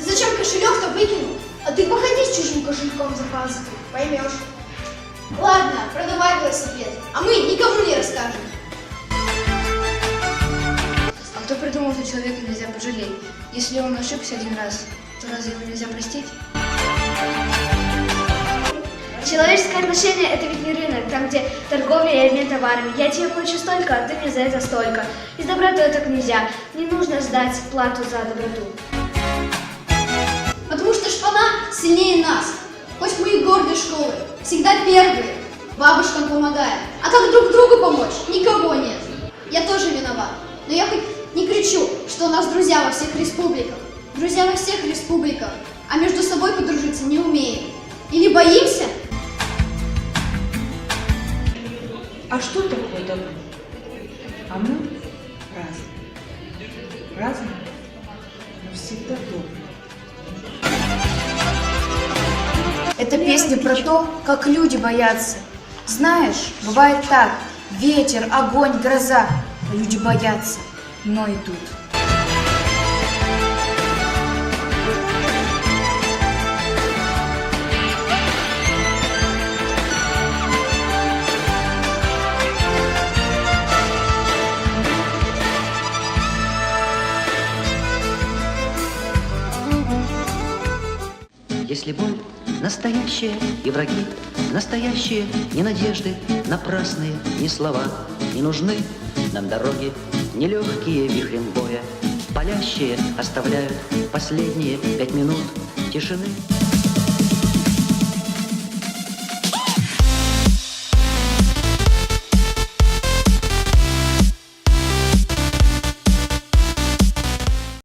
Зачем кошелек-то выкинул? А ты походи с чужим кошельком за пазухой, поймешь. Ладно, продавай велосипед, а мы никому не расскажем. А кто придумал, что человека нельзя пожалеть? Если он ошибся один раз, то разве его нельзя простить? Человеческое отношение – это ведь не рынок, там, где торговля и обмен товарами. Я тебе плачу столько, а ты мне за это столько. И с добротой так нельзя. Не нужно ждать плату за доброту. Потому что шпана сильнее нас. Хоть мы и гордые школы, всегда первые, бабушкам помогаем. А как друг другу помочь? Никого нет. Я тоже виноват. Но я хоть не кричу, что у нас друзья во всех республиках. Друзья во всех республиках, а между собой подружиться не умеем. Или боимся? А что такое добро? Оно разное. Разное, но всегда доброе. Это песня про то, как люди боятся. Знаешь, бывает так: ветер, огонь, гроза. А люди боятся, но идут. Если боль настоящая и враги настоящие, ни надежды напрасные, ни слова не нужны нам дороги, нелегкие вихрем боя, палящие оставляют последние 5 минут тишины.